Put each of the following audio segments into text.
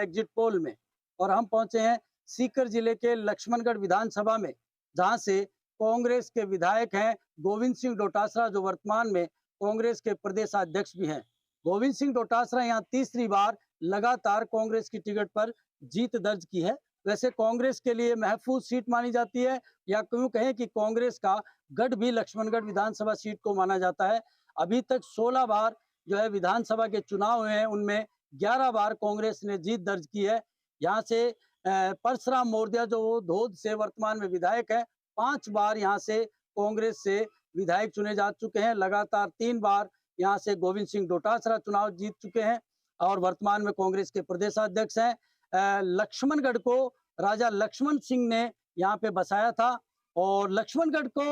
Exit poll में। और हम पहुंचे हैं सीकर जिले के लक्ष्मणगढ़ विधानसभा में, जहां से कांग्रेस के विधायक हैं गोविंद सिंह डोटासरा, जो वर्तमान में कांग्रेस के प्रदेशाध्यक्ष भी हैं। गोविंद सिंह डोटासरा यहाँ तीसरी बार लगातार कांग्रेस की टिकट पर जीत दर्ज की है। वैसे कांग्रेस के लिए महफूज सीट मानी जाती है, या क्यों कहें कि कांग्रेस का गढ़ भी लक्ष्मणगढ़ विधानसभा सीट को माना जाता है। अभी तक 16 बार जो है विधानसभा के चुनाव हुए हैं, उनमें 11 बार कांग्रेस ने जीत दर्ज की है। यहाँ से परशुराम मौर्य जो धोद से वर्तमान में विधायक है, 5 बार यहाँ से कांग्रेस से विधायक चुने जा चुके हैं। लगातार 3 बार यहाँ से गोविंद सिंह डोटासरा चुनाव जीत चुके हैं और वर्तमान में कांग्रेस के प्रदेशाध्यक्ष हैं। लक्ष्मणगढ़ को राजा लक्ष्मण सिंह ने यहाँ पे बसाया था और लक्ष्मणगढ़ को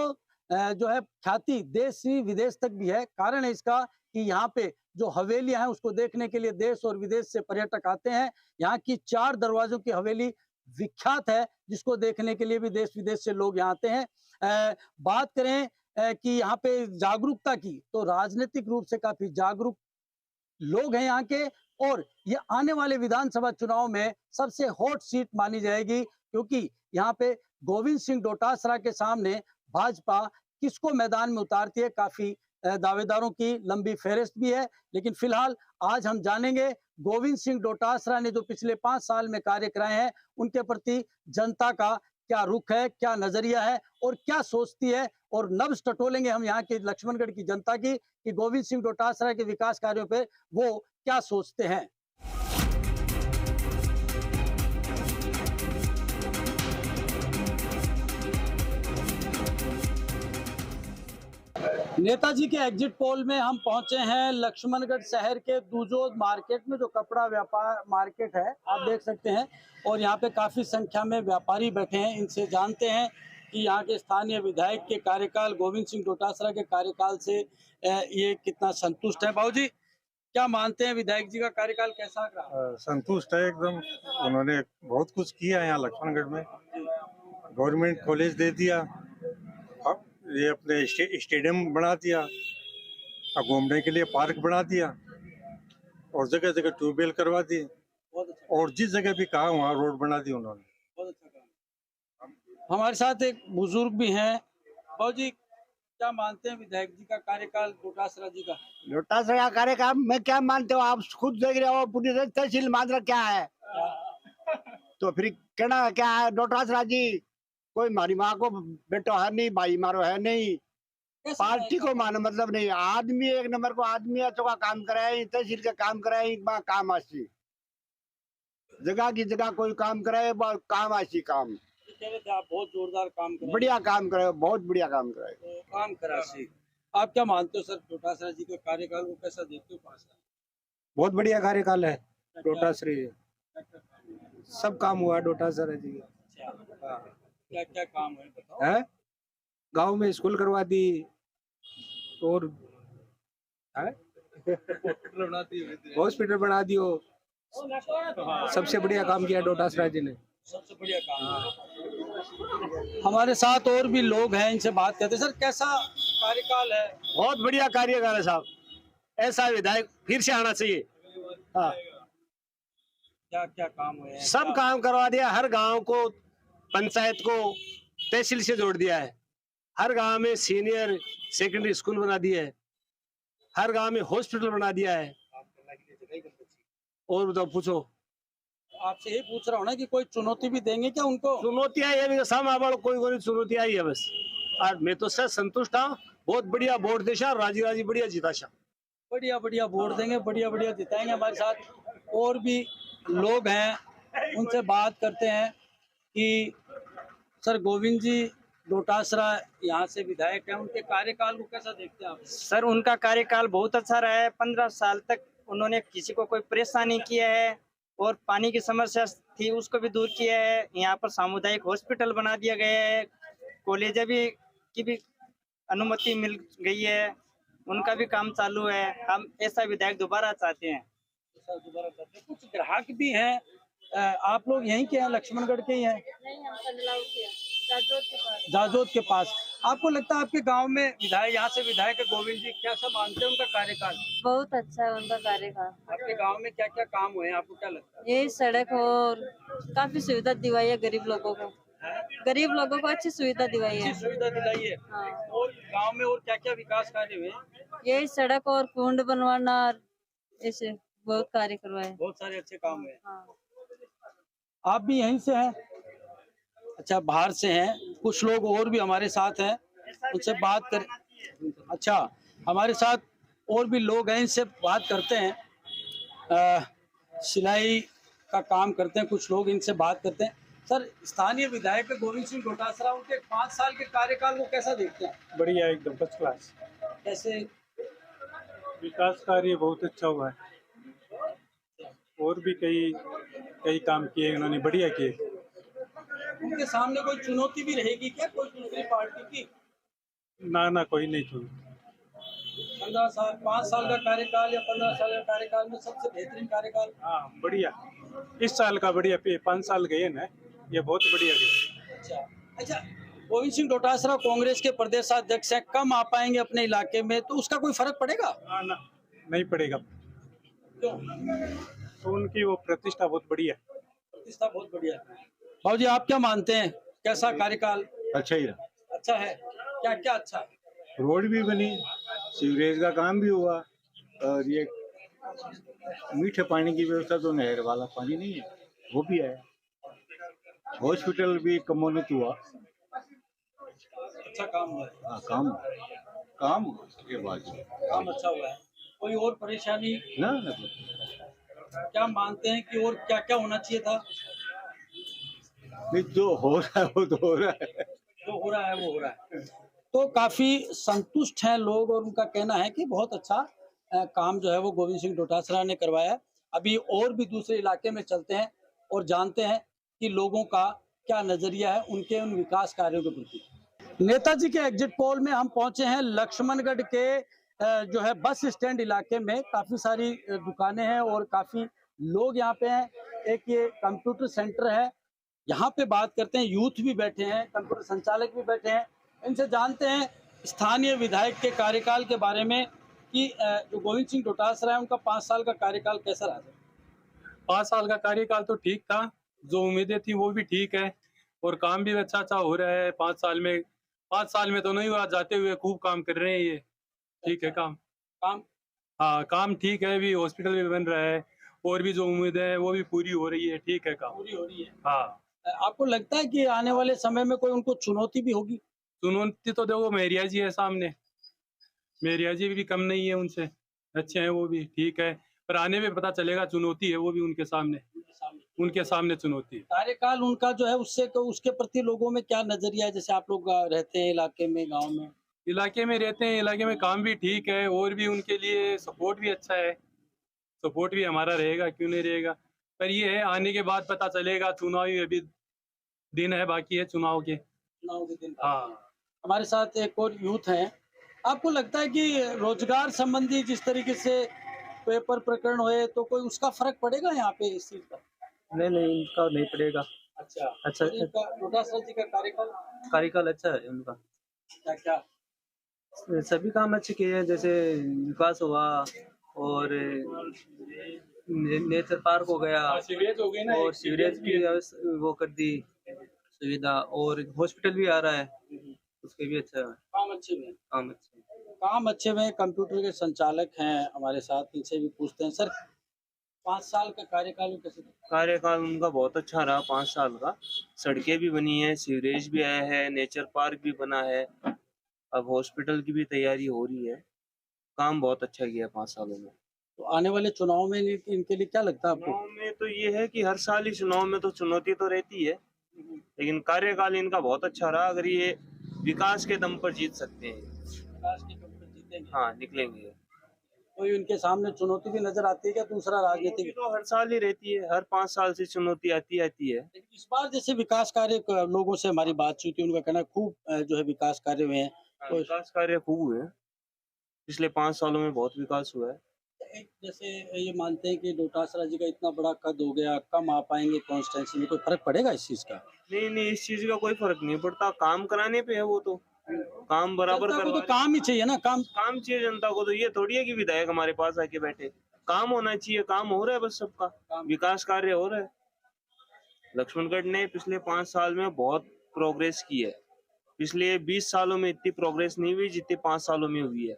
जो है ख्याति देश विदेश तक भी है। कारण है इसका कि यहाँ पे जो हवेलियां हैं उसको देखने के लिए देश और विदेश से पर्यटक आते हैं। यहाँ की 4 दरवाजों की हवेली विख्यात है, जिसको देखने के लिए भी देश विदेश से लोग यहाँ आते हैं। बात करें कि यहाँ पे जागरूकता की, तो राजनीतिक रूप से काफी जागरूक लोग हैं यहाँ के, और ये आने वाले विधानसभा चुनाव में सबसे हॉट सीट मानी जाएगी, क्योंकि यहाँ पे गोविंद सिंह डोटासरा के सामने भाजपा किसको मैदान में उतारती है। काफी दावेदारों की लंबी फहरिस्त भी है, लेकिन फिलहाल आज हम जानेंगे गोविंद सिंह डोटासरा ने जो पिछले 5 साल में कार्य कराए हैं, उनके प्रति जनता का क्या रुख है, क्या नजरिया है और क्या सोचती है। और नब्ज टटोलेंगे हम यहाँ के लक्ष्मणगढ़ की जनता की कि गोविंद सिंह डोटासरा के विकास कार्यों पे वो क्या सोचते हैं। नेताजी के एग्जिट पोल में हम पहुंचे हैं लक्ष्मणगढ़ शहर के दुजोद मार्केट में, जो कपड़ा व्यापार मार्केट है, आप देख सकते हैं। और यहाँ पे काफी संख्या में व्यापारी बैठे हैं। इनसे जानते हैं कि यहाँ के स्थानीय विधायक के कार्यकाल, गोविंद सिंह डोटासरा के कार्यकाल से ये कितना संतुष्ट है। बाबू जी, क्या मानते हैं, विधायक जी का कार्यकाल कैसा रहा? संतुष्ट है एकदम। उन्होंने बहुत कुछ किया यहाँ लक्ष्मणगढ़ में। गवर्नमेंट कॉलेज दे दिया, ये अपने स्टेडियम बना दिया, अब घूमने के लिए पार्क बना दिया, और जगह जगह ट्यूबवेल करवा दिए, और जिस जगह भी कहा वहाँ रोड बना दी उन्होंने। बहुत अच्छा काम। हमारे साथ एक बुजुर्ग भी हैं। बाबू जी, क्या मानते हैं विधायक जी का कार्यकाल, डोटासरा जी का? डोटासरा का कार्यकाल मैं क्या मानते हो, आप खुद देख रहे हो। पूरी तहसील माजरा क्या है, तो फिर कहना क्या है। डोटासरा जी कोई मारी माँ को बेटो है नहीं, भाई मारो है नहीं, पार्टी को मानो मतलब नहीं। आदमी एक नंबर को आदमी है, का काम कराए, तहसील का काम कराए, काम आसी जगह की जगह कोई काम कराए, काम आसी काम। आप बहुत जोरदार काम कराए, बढ़िया काम कराए, बहुत बढ़िया काम कराए, तो काम करा सी। आप क्या मानते हो सर, डोटासरा जी के कार्यकाल को कैसा देखते हो? 5 साल बहुत बढ़िया कार्यकाल है डोटासरा जी, सब काम हुआ डोटासरा जी का। क्या क्या काम है बताओ? है गांव में स्कूल करवा दी, और हॉस्पिटल बना दियो। सबसे बढ़िया काम किया डोटासरा जी ने, सबसे बढ़िया काम। हमारे साथ और भी लोग हैं, इनसे बात करते हैं। सर, कैसा कार्यकाल है? बहुत बढ़िया कार्यकाल है साहब, ऐसा विधायक फिर से आना चाहिए। हाँ, क्या क्या काम हुए? सब काम करवा दिया, हर गांव को, पंचायत को तहसील से जोड़ दिया है। हर गांव में सीनियर सेकेंडरी स्कूल बना दिया है, हर गांव में हॉस्पिटल बना दिया है। और तो पूछो, आपसे यही पूछ रहा हूँ ना कि कोई चुनौती भी देंगे क्या उनको? चुनौतियां ये भी सामने कोई चुनौती आई है बस। और मैं तो सर संतुष्ट हूँ, बहुत बढ़िया वोट देशा, राजी राजी बढ़िया जिताशा। बढ़िया बढ़िया वोट देंगे, बढ़िया बढ़िया जिताएंगे। हमारे साथ और भी लोग हैं, उनसे बात करते हैं कि सर, गोविंद जी डोटासरा यहाँ से विधायक हैं, उनके कार्यकाल को कैसा देखते हैं आप? सर, उनका कार्यकाल बहुत अच्छा रहा है। 15 साल तक उन्होंने किसी को कोई परेशानी किया है, और पानी की समस्या थी उसको भी दूर किया है। यहाँ पर सामुदायिक हॉस्पिटल बना दिया गया है, कॉलेज की भी अनुमति मिल गई है, उनका भी काम चालू है। हम ऐसा विधायक दोबारा चाहते हैं। कुछ ग्राहक भी हैं। आप लोग यहीं के हैं, लक्ष्मणगढ़ के ही हैं? नहीं, हम कंडलाऊ के हैं, जाजोद के पास। जाजोद के पास। आपको लगता है आपके गांव में विधायक, यहाँ से विधायक गोविंद जी, कैसा मानते हैं उनका कार्यकाल? बहुत अच्छा है उनका कार्यकाल। आपके गांव में क्या क्या काम हुए हैं, आपको क्या लगता है? यही सड़क और काफी सुविधा दिवाई है गरीब लोगों को। गरीब लोगों को अच्छी सुविधा दिवाई है। अच्छी सुविधा दिलाई है। हाँ। और गांव में और क्या क्या विकास कार्य हुए हैं? यही सड़क और कुंड बनवाना और ऐसे बहुत कार्य करवाए। बहुत सारे अच्छे काम हुए हैं। हाँ। आप भी यहीं से हैं? अच्छा, बाहर से हैं। कुछ लोग और भी हमारे साथ हैं, उनसे बात कर। अच्छा, हमारे साथ और भी लोग हैं, इनसे बात करते हैं। सिलाई का काम करते हैं कुछ लोग, इनसे बात करते हैं। सर, स्थानीय विधायक गोविंद सिंह डोटासरा, उनके 5 साल के कार्यकाल को कैसा देखते हैं? बढ़िया, एकदम फर्स्ट क्लास। कैसे? विकास कार्य बहुत अच्छा हुआ है, और भी कई कई काम किए उन्होंने, बढ़िया किए। उनके सामने कोई चुनौती भी रहेगी क्या, कोई दूसरी पार्टी की? ना, कोई नहीं चुन। 15 साल, 5 साल का कार्यकाल या 15 साल का कार्यकाल में सबसे बेहतरीन कार्यकाल? हाँ, बढ़िया। इस साल का बढ़िया, 5 साल गए ना, ये बहुत बढ़िया गए। अच्छा, गोविंद सिंह डोटासरा कांग्रेस के प्रदेशाध्यक्ष हैं, कम आ पाएंगे अपने इलाके में, तो उसका कोई फर्क पड़ेगा? ना, नहीं पड़ेगा। क्यों? तो उनकी वो प्रतिष्ठा बहुत बढ़िया है। प्रतिष्ठा बहुत बढ़िया है। भाऊ जी, आप क्या मानते हैं, कैसा कार्यकाल? अच्छा ही रहा। अच्छा है। क्या क्या अच्छा है? रोड भी बनी, सीवरेज का काम भी हुआ, और ये मीठे पानी की व्यवस्था, तो नहर वाला पानी नहीं है वो भी है। हॉस्पिटल भी कमोन्नत हुआ। अच्छा काम हुआ है। हाँ, काम ये बात है। काम अच्छा हुआ है। कोई और परेशानी ना क्या मानते हैं कि और क्या क्या होना चाहिए था? नहीं, जो हो रहा है वो तो हो रहा है। जो हो रहा है वो हो रहा है। तो काफी संतुष्ट हैं लोग, और उनका कहना है कि बहुत अच्छा काम जो है वो गोविंद सिंह डोटासरा ने करवाया है। अभी और भी दूसरे इलाके में चलते हैं और जानते हैं कि लोगों का क्या नजरिया है उनके उन विकास कार्यों के प्रति। नेताजी के एग्जिट पोल में हम पहुंचे हैं लक्ष्मणगढ़ के जो है बस स्टैंड इलाके में। काफी सारी दुकानें हैं और काफी लोग यहाँ पे हैं। एक ये कंप्यूटर सेंटर है, यहाँ पे बात करते हैं। यूथ भी बैठे हैं, कंप्यूटर संचालक भी बैठे हैं। इनसे जानते हैं स्थानीय विधायक के कार्यकाल के बारे में कि जो गोविंद सिंह डोटासरा है उनका 5 साल का कार्यकाल कैसा रहा? 5 साल का कार्यकाल तो ठीक था, जो उम्मीदें थी वो भी ठीक है, और काम भी अच्छा हो रहा है। 5 साल में तो नहीं हुआ, जाते हुए खूब काम कर रहे हैं ये। ठीक है काम। हाँ, काम ठीक है, भी हॉस्पिटल भी बन रहा है, और भी जो उम्मीदें हैं वो भी पूरी हो रही है। ठीक है, काम पूरी हो रही है। हाँ। आपको लगता है कि आने वाले समय में कोई उनको चुनौती भी होगी? चुनौती तो देखो, मेरिया जी है सामने, मेरिया जी भी कम नहीं है उनसे, अच्छे हैं वो भी, ठीक है। पर आने में पता चलेगा, चुनौती है वो भी उनके सामने चुनौती है। कार्यकाल उनका जो है उसके प्रति लोगों में क्या नजरिया है? जैसे आप लोग रहते हैं इलाके में, गांव में? इलाके में रहते हैं, इलाके में काम भी ठीक है, और भी उनके लिए सपोर्ट भी अच्छा है। सपोर्ट भी हमारा रहेगा, क्यों नहीं रहेगा। पर ये है, आने के बाद पता चलेगा। चुनावी अभी दिन है, बाकी है चुनाव के दिन। हाँ। हमारे साथ एक और यूथ हैं। आपको लगता है कि रोजगार संबंधी जिस तरीके से पेपर प्रकरण हुए, तो कोई उसका फर्क पड़ेगा यहाँ पे इस चीज का? नहीं, इनका नहीं पड़ेगा। अच्छा और इनका डोटासरा जी का कार्यकाल अच्छा है उनका। क्या क्या सभी काम अच्छे किए हैं, जैसे विकास हुआ, और नेचर पार्क हो गया, सीवरेज हो गई ना, और सीवरेज की वो कर दी सुविधा, और हॉस्पिटल भी आ रहा है, उसके भी अच्छा है। काम अच्छे में? काम अच्छे में। कंप्यूटर के संचालक हैं हमारे साथ, इनसे भी पूछते हैं। सर, 5 साल का कार्यकाल कैसे? कार्यकाल उनका बहुत अच्छा रहा 5 साल का। सड़कें भी बनी है, सीवरेज भी आया है, नेचर पार्क भी बना है, अब हॉस्पिटल की भी तैयारी हो रही है। काम बहुत अच्छा किया 5 सालों में। तो आने वाले चुनाव में इनके लिए क्या लगता है आपको? चुनाव में तो ये है कि हर साल ही चुनाव में तो चुनौती तो रहती है, लेकिन कार्यकाल इनका बहुत अच्छा रहा। अगर ये विकास के दम पर जीत सकते हैं, विकास के दम पर जीतेंगे? हाँ, निकलेंगे। कोई उनके सामने चुनौती भी नजर आती है क्या? दूसरा राजनीतिक तो हर साल ही रहती है, हर 5 साल से चुनौती आती है। लेकिन इस बार जैसे विकास कार्य, लोगों से हमारी बातचीत हुई, उनका कहना है खूब जो है विकास कार्य हुए हैं। हाँ, विकास कार्य खूब हुए हैं, पिछले 5 सालों में बहुत विकास हुआ है। जैसे ये मानते हैं कि डोटासरा जी का इतना बड़ा कद हो गया, कम आ पाएंगे कॉन्स्टिट्यूंसी में, कोई फर्क पड़ेगा इस चीज का? नहीं, इस चीज का कोई फर्क नहीं पड़ता, काम कराने पे है वो तो। काम बराबर जनता को करवा तो काम ही चाहिए ना, काम काम चाहिए जनता को। तो ये थोड़ी है कि विधायक हमारे पास आके बैठे, काम होना चाहिए। काम हो रहा है बस, सबका विकास कार्य हो रहा है। लक्ष्मणगढ़ ने पिछले 5 साल में बहुत प्रोग्रेस की है। पिछले 20 सालों में इतनी प्रोग्रेस नहीं हुई जितनी 5 सालों में हुई है।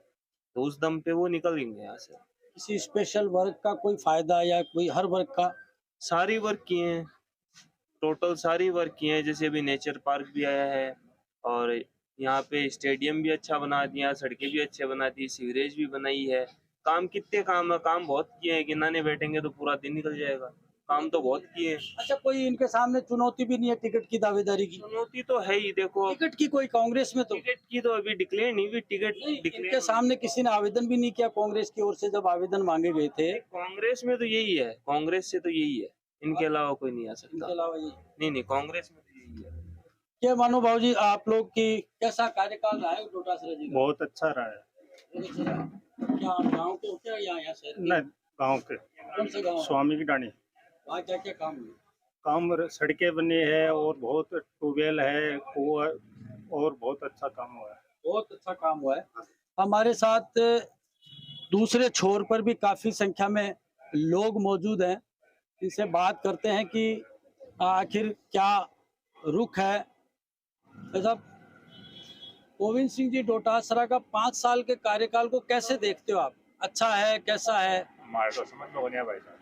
तो उस दम पे वो निकलेंगे यहाँ से। किसी स्पेशल वर्ग का कोई फायदा या कोई हर वर्ग का? सारी वर्क किए हैं, टोटल सारी वर्क किए हैं। जैसे अभी नेचर पार्क भी आया है और यहाँ पे स्टेडियम भी अच्छा बना दिया, सड़कें भी अच्छे बना दी, सीवरेज भी बनाई है। काम कितने काम है, काम बहुत किए हैं। गिनाने बैठेंगे तो पूरा दिन निकल जाएगा। काम तो बहुत किए हैं। अच्छा, कोई इनके सामने चुनौती भी नहीं है टिकट की दावेदारी की? चुनौती तो है ही। देखो टिकट की कोई कांग्रेस में तो टिकट की तो अभी डिक्लेयर नहीं हुई। टिकट इनके डिक्लेयर सामने किसी ने आवेदन भी नहीं किया कांग्रेस की ओर से जब आवेदन मांगे गए थे? कांग्रेस में तो यही है, कांग्रेस से तो यही है, इनके अलावा कोई नहीं आ इनके सकता। अलावा ये नहीं, कांग्रेस में तो यही है। क्या मानो भाऊ जी, आप लोग की कैसा कार्यकाल रहा है डोटासरा जी का? बहुत अच्छा रहा है। बहुत अच्छा रहा। क्या आप गाँव के हो क्या या यहाँ शहर के? नहीं, गांव के कौन से गाँव? स्वामी की डाणी। वहाँ क्या क्या काम हुए? काम सड़कें बनी है और बहुत ट्यूबवेल है, कुआं, और बहुत अच्छा काम हुआ है। बहुत अच्छा काम हुआ है। हमारे साथ दूसरे छोर पर भी काफी संख्या में लोग मौजूद हैं। इनसे बात करते हैं कि आखिर क्या रुख है। साहब, गोविंद सिंह जी डोटासरा का 5 साल के कार्यकाल को कैसे देखते हो आप? अच्छा है, कैसा है? हमारे तो समझ में नहीं भाई साहब।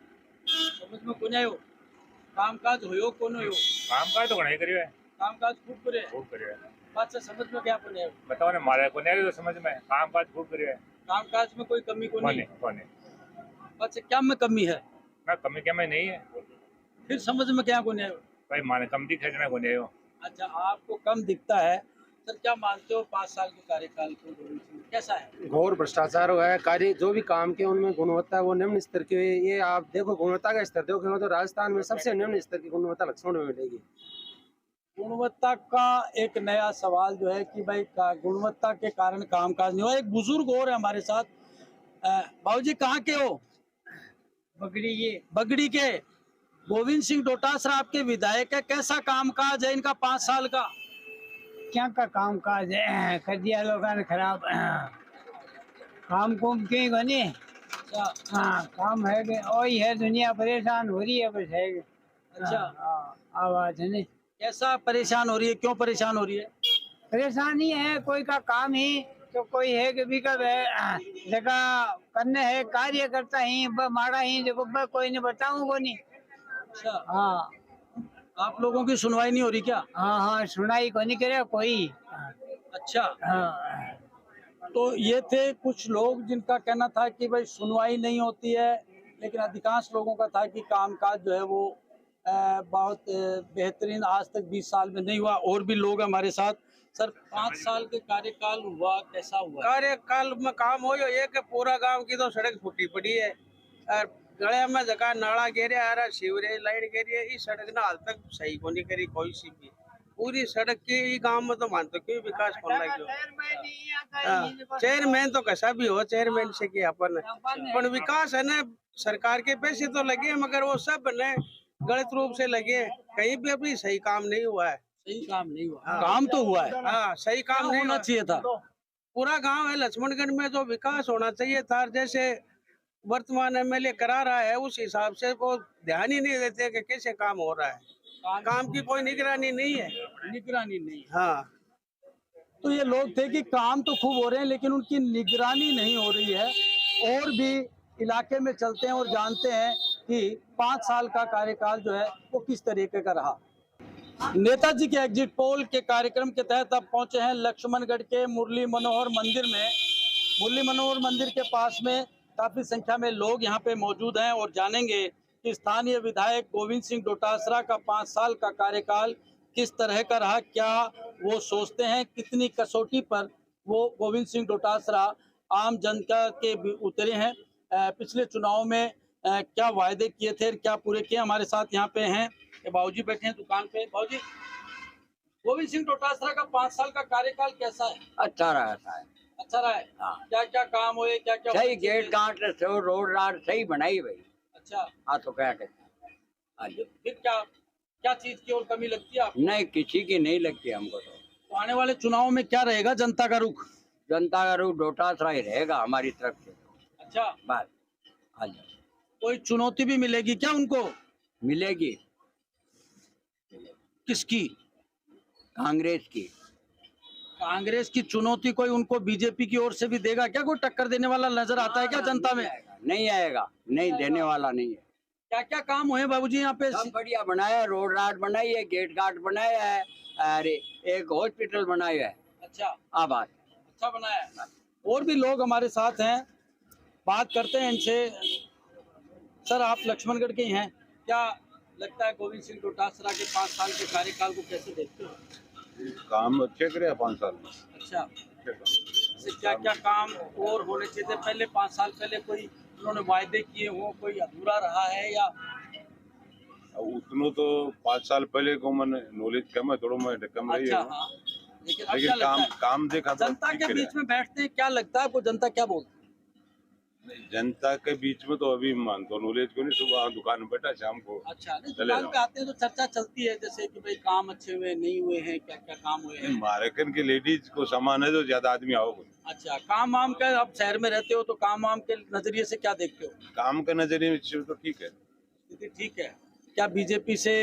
समझ में कोने आयो? कामकाज होयो कोनो हो? काम का तो नहीं करियो है। कामकाज खूब करे। खूब करियो है। बात से समझ में क्या कोने आयो? बताओ ने मारे को नहीं तो समझ में काम काज खूब करियो है। कामकाज में कोई कमी को नहीं? कोने बात से क्या में कमी है? ना कमी क्या में नहीं है। फिर समझ में क्या कोने आयो? भाई माने कम दिखना को नहीं हो। अच्छा, आपको कम दिखता है। सर, क्या मानते हो 5 साल के कार्यकाल को गोविंद सिंह कैसा है? घोर भ्रष्टाचार हुआ है। कार्य जो भी काम के उनमें गुणवत्ता है वो निम्न स्तर की हुई है। ये आप देखो गुणवत्ता का स्तर देखो तो राजस्थान में सबसे निम्न स्तर की गुणवत्ता लक्ष्मण में मिलेगी। गुणवत्ता का एक नया सवाल जो है कि भाई गुणवत्ता के कारण कामकाज नहीं हुआ। एक बुजुर्ग और है हमारे साथ। बाबू जी, कहाँ के हो? बगड़ी के। गोविंद सिंह डोटासरा आपके विधायक है, कैसा कामकाज है इनका 5 साल का? क्या का काम काज है कर दिया लोगों ने खराब। काम कुम क्यों बने? हाँ, काम है कि वही है, दुनिया परेशान हो रही है बस है। अच्छा, आवाज है नहीं। कैसा परेशान हो रही है, क्यों परेशान हो रही है? परेशानी है कोई का काम ही तो कोई है कि भी कब है जगह करने है कार्य करता ही माड़ा ही देखो कोई नहीं बताऊँ को नहीं। अच्छा, हाँ, आप लोगों की सुनवाई नहीं हो रही क्या? हाँ, सुनाई को नहीं करे कोई। अच्छा, हाँ, तो ये थे कुछ लोग जिनका कहना था कि भाई सुनवाई नहीं होती है, लेकिन अधिकांश लोगों का था कि कामकाज जो है वो बहुत बेहतरीन आज तक 20 साल में नहीं हुआ। और भी लोग हमारे साथ। सर, 5 साल के कार्यकाल हुआ, कैसा हुआ? कार्यकाल में काम हो ये कि पूरा गांव की तो सड़क फूटी पड़ी है और गले में जगह नाला गिरे आ रहा, सीवरेज लाइन गिरी है। इस सड़क ने हाल तक सही को नहीं करी कोई सी भी। पूरी सड़क की गांव में तो मानते क्यों विकास होने लगे। चेयरमैन तो कैसा भी हो, चेयरमैन से किया अपन, पर विकास है ना, सरकार के पैसे तो लगे मगर वो सब ने गलत रूप से लगे। कहीं भी अभी सही काम नहीं हुआ है। सही काम नहीं हुआ। काम तो हुआ है। हाँ, सही काम नहीं होना चाहिए था। पूरा गांव है लक्ष्मणगढ़ में जो विकास होना चाहिए था, जैसे वर्तमान एमएलए करा रहा है उस हिसाब से वो ध्यान ही नहीं देते कि कैसे काम हो रहा है। काम की कोई निगरानी नहीं है। निगरानी नहीं। हाँ, तो ये लोग थे कि काम तो खूब हो रहे हैं लेकिन उनकी निगरानी नहीं हो रही है। और भी इलाके में चलते हैं और जानते हैं कि 5 साल का कार्यकाल जो है वो किस तरीके का रहा। नेताजी के एग्जिट पोल के कार्यक्रम के तहत अब पहुंचे हैं लक्ष्मणगढ़ के मुरली मनोहर मंदिर में। मुरली मनोहर मंदिर के पास में काफी संख्या में लोग यहाँ पे मौजूद हैं और जानेंगे कि स्थानीय विधायक गोविंद सिंह डोटासरा का 5 साल का कार्यकाल किस तरह का रहा, क्या वो सोचते हैं, कितनी कसौटी पर वो गोविंद सिंह डोटासरा आम जनता के उतरे हैं, पिछले चुनाव में क्या वायदे किए थे, क्या पूरे किए। हमारे साथ यहाँ पे हैं बाबूजी बैठे हैं दुकान पे। बाबूजी, गोविंद सिंह डोटासरा का 5 साल का कार्यकाल कैसा है? अच्छा रहा है। अच्छा रहा है। क्या क्या काम हुए, क्या क्या सही गेट गांठ रोड राड सही बनाई भाई। अच्छा, हाँ तो क्या कहते हैं। फिर क्या क्या चीज की और कमी लगती है आपको? नहीं, किसी की नहीं लगती हमको तो। आने वाले चुनाव में क्या रहेगा जनता का रुख? जनता का रुख डोटासरा ही रहेगा हमारी तरफ से। अच्छा, बस हाँ जी, कोई चुनौती भी मिलेगी क्या उनको? मिलेगी। किसकी? कांग्रेस की। कांग्रेस की चुनौती कोई उनको बीजेपी की ओर से भी देगा क्या? कोई टक्कर देने वाला नजर आता है क्या जनता में? नहीं आएगा, नहीं देने वाला नहीं है। क्या क्या काम हुए बाबूजी यहाँ पे? सब बढ़िया बनाया, रोड राड बनाई है, गेट घाट बनाया है, अरे एक हॉस्पिटल बनाया है। अच्छा, आबाद अच्छा बनाया है। और भी लोग हमारे साथ हैं, बात करते हैं इनसे। सर, आप लक्ष्मणगढ़ के ही हैं, क्या लगता है गोविंद सिंह डोटासरा के 5 साल के कार्यकाल को कैसे देखते हो? काम अच्छे करे 5 साल में। अच्छा, क्या क्या काम और होने चाहिए? पहले 5 साल पहले कोई उन्होंने वायदे किए हो, कोई अधूरा रहा है या? उतनो तो 5 साल पहले को मैंने नॉलेज कम है, थोड़ा मैं कम रही अच्छा, है। हाँ। लेकिन अब लेकिन क्या लगता है? काम देखा तो जनता ठीक के है। बीच में बैठते हैं, क्या लगता है आपको जनता क्या बोलती है? जनता के बीच में तो अभी मानता हूँ नॉलेज को नहीं, सुबह दुकान में बैठा शाम को अच्छा, नहीं चले दुकान जाओ। पे आते हैं तो चर्चा चलती है जैसे कि भाई काम अच्छे हुए नहीं हुए हैं, क्या क्या काम हुए हैं। मारेकन की लेडीज को सामान है तो ज्यादा आदमी आओ। अच्छा, काम वाम का आप शहर में रहते हो तो काम वाम के नजरिए से क्या देखते हो? काम के नजरिए में तो ठीक है। स्थिति ठीक है। क्या बीजेपी से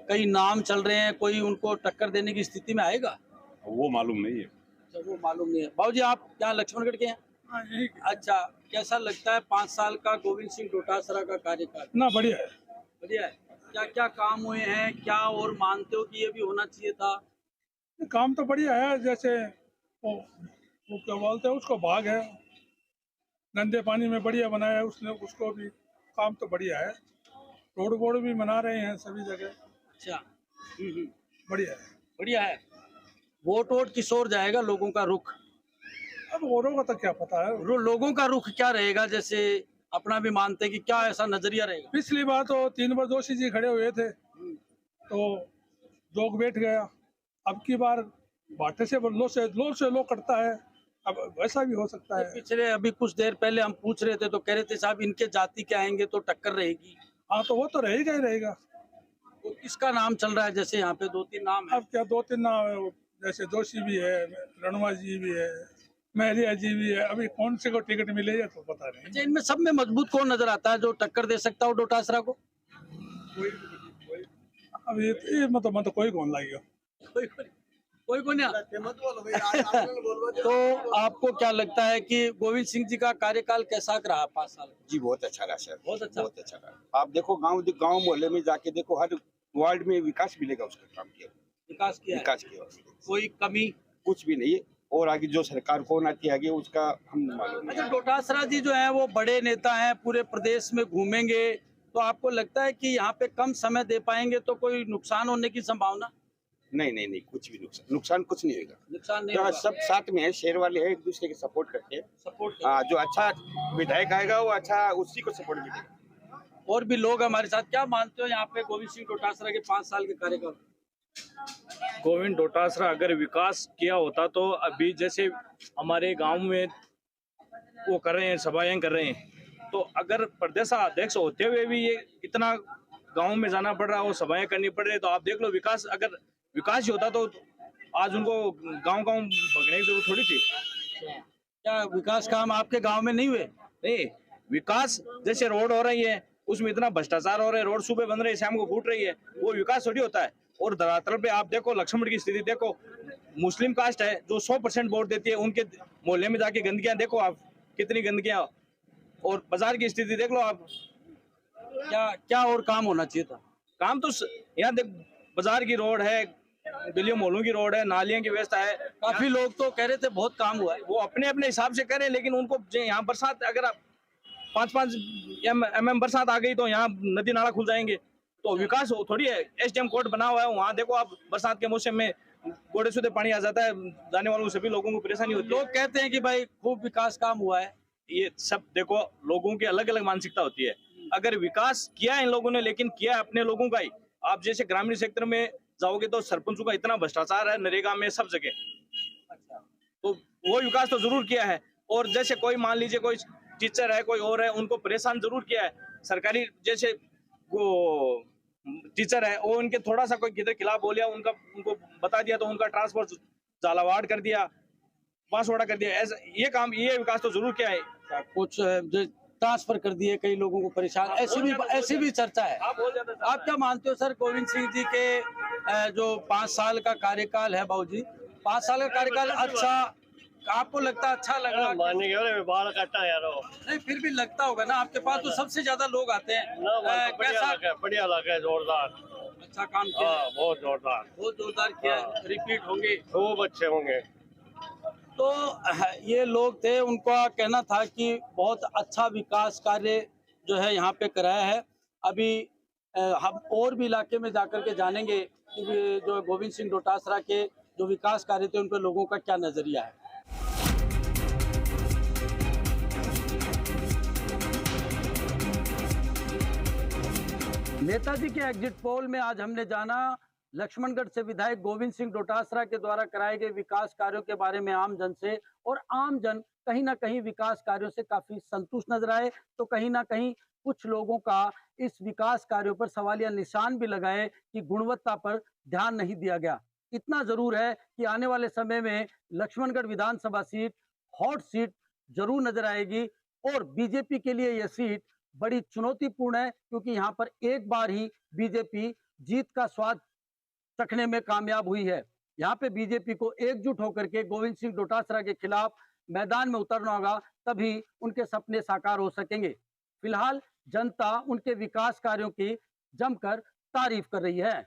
कई नाम चल रहे हैं, कोई उनको टक्कर देने की स्थिति में आएगा? वो मालूम नहीं है। अच्छा, वो मालूम नहीं है। बाबूजी, आप यहाँ लक्ष्मणगढ़ के हैं? अच्छा, कैसा लगता है 5 साल का गोविंद सिंह डोटासरा का कार्यकाल? ना बढ़िया है। बढ़िया है। क्या क्या काम हुए हैं, क्या और मानते हो कि ये भी होना चाहिए था? काम तो बढ़िया है, जैसे वो क्या बोलते हैं उसको बाग है, गंदे पानी में बढ़िया बनाया है उसने, उसको भी काम तो बढ़िया है। रोड बोर्ड भी बना रहे हैं सभी जगह। अच्छा, बढ़िया है। बढ़िया है। वोट वोट किस ओर जाएगा, लोगों का रुख? अब औरों का तो क्या पता है। लोगों का रुख क्या रहेगा? जैसे अपना भी मानते हैं कि क्या ऐसा नजरिया रहेगा? पिछली बार तो 3 बार जोशी जी खड़े हुए थे तो जोग बैठ गया। अब की बार बाटे से लो कटता है, अब वैसा भी हो सकता है। पिछले अभी कुछ देर पहले हम पूछ रहे थे तो कह रहे थे साहब इनके जाति के आएंगे तो टक्कर रहेगी। हाँ, तो वो तो रहेगा ही रहेगा। तो किसका नाम चल रहा है? जैसे यहाँ पे 2-3 नाम है। अब क्या 2-3 नाम है, जैसे जोशी भी है, रणवा जी भी है, महरिया जी भी है। अभी कौन से को टिकट मिलेगा तो पता नहीं। अच्छा, इनमें सब में मजबूत कौन नजर आता है जो टक्कर दे सकता हो डोटासरा को? अब ये मतलब कोई कौन लगेगा? कोई को नहीं। तो आपको क्या लगता है कि गोविंद सिंह जी का कार्यकाल कैसा रहा 5 साल? जी बहुत अच्छा रहा सर, बहुत अच्छा रहा। आप देखो गांव मोहल्ले में जाके देखो, हर वार्ड में विकास मिलेगा। उसका काम किया, विकास किया, कोई कमी कुछ भी नहीं है। और आगे जो सरकार कौन आती है आगे उसका हम मालूम। अच्छा, डोटासरा जी जो है वो बड़े नेता हैं, पूरे प्रदेश में घूमेंगे, तो आपको लगता है कि यहाँ पे कम समय दे पाएंगे तो कोई नुकसान होने की संभावना? नहीं, कुछ भी नुकसान कुछ नहीं होगा। नुकसान नहीं होगा। सब साथ में है, शेर वाले हैं, एक दूसरे के सपोर्ट करते हैं। हाँ, जो अच्छा विधायक आएगा वो अच्छा उसी को सपोर्ट मिलेगा। और भी लोग हमारे साथ, क्या मानते हो यहाँ पे गोविंद सिंह डोटासरा के 5 साल के कार्यकाल? गोविंद डोटासरा अगर विकास किया होता तो अभी जैसे हमारे गांव में वो कर रहे हैं, सभाएं कर रहे हैं, तो अगर प्रदेशाध्यक्ष होते हुए भी ये इतना गांव में जाना पड़ रहा है और सभाएं करनी पड़ रही है, तो आप देख लो विकास, अगर विकास ही होता तो आज उनको गांव भगने की जरूरत थोड़ी थी। क्या विकास काम आपके गांव में नहीं हुए? नहीं, विकास जैसे रोड हो रही है उसमें इतना भ्रष्टाचार हो रहा है, रोड सुबह बन रही है शाम को फूट रही है, वो विकास थोड़ी होता है। और धरातल पे आप देखो लक्ष्मण की स्थिति देखो, मुस्लिम कास्ट है जो 100% वोट देती है, उनके मोहल्ले में जाके गंदगियां देखो आप, कितनी गंदगियां। और बाजार की स्थिति देख लो आप। क्या और काम होना चाहिए था? काम तो यहाँ देख, बाजार की रोड है, गलियों मोहल्लों की रोड है, नालियों की व्यवस्था है। काफी लोग तो कह रहे थे बहुत काम हुआ है। वो अपने अपने हिसाब से करें, लेकिन उनको यहाँ बरसात, अगर आप 5-5 mm बरसात आ गई तो यहाँ नदी नाला खुल जाएंगे, तो विकास थोड़ी है। SDM कोर्ट बना हुआ है, वहाँ देखो आप बरसात के मौसम में गोड़े सूधे पानी आ जाता है, जाने वालों सभी लोगों को परेशानी होती है। लोग कहते हैं कि भाई खूब विकास काम हुआ है। ये सब देखो लोगों की अलग अलग मानसिकता होती है। अगर विकास किया इन लोगों ने, लेकिन किया अपने लोगों का ही। आप जैसे ग्रामीण क्षेत्र में जाओगे तो सरपंचों का इतना भ्रष्टाचार है, नरेगा में सब जगह। तो वो विकास तो जरूर किया है। और जैसे कोई मान लीजिए कोई टीचर है, कोई और है, उनको परेशान जरूर किया है। सरकारी जैसे वो टीचर है, वो उनके थोड़ा सा कोई किधर खिलाफ बोलिया, उनको बता दिया तो उनका ट्रांसफर झालावाड़ कर दिया, बांसवाड़ा कर दिया, ऐसा ये विकास तो जरूर किया है। कुछ जो ट्रांसफर कर दिए कई लोगों को परेशान, ऐसी भी चर्चा है। आप क्या मानते हो सर, गोविंद सिंह जी के जो 5 साल का कार्यकाल है, बाबूजी 5 साल का कार्यकाल अच्छा आपको लगता है? अच्छा लगा? मानने के बाल काटा यार, नहीं फिर भी लगता होगा ना, आपके पास तो सबसे ज्यादा लोग आते हैं। बढ़िया लगा, जोरदार, अच्छा काम किया, बहुत जोरदार किया, रिपीट होंगे, खूब अच्छे होंगे। तो ये लोग थे, उनका कहना था कि बहुत अच्छा विकास कार्य जो है यहाँ पे कराया है। अभी हम और भी इलाके में जाकर के जानेंगे कि जो गोविंद सिंह डोटासरा के जो विकास कार्य थे उन पर लोगों का क्या नजरिया है। नेताजी के एग्जिट पोल में आज हमने जाना लक्ष्मणगढ़ से विधायक गोविंद सिंह डोटासरा के द्वारा कराए गए विकास कार्यों के बारे में आम जन से, और आम जन कहीं ना कहीं विकास कार्यों से काफी संतुष्ट नजर आए, तो कहीं ना कहीं कुछ लोगों का इस विकास कार्यों पर सवालिया निशान भी लगाए कि गुणवत्ता पर ध्यान नहीं दिया गया। इतना जरूर है कि आने वाले समय में लक्ष्मणगढ़ विधानसभा सीट हॉट सीट जरूर नजर आएगी, और बीजेपी के लिए यह सीट बड़ी चुनौतीपूर्ण है, क्योंकि यहाँ पर एक बार ही बीजेपी जीत का स्वाद चखने में कामयाब हुई है। यहाँ पे बीजेपी को एकजुट होकर के गोविंद सिंह डोटासरा के खिलाफ मैदान में उतरना होगा, तभी उनके सपने साकार हो सकेंगे। फिलहाल जनता उनके विकास कार्यों की जमकर तारीफ कर रही है।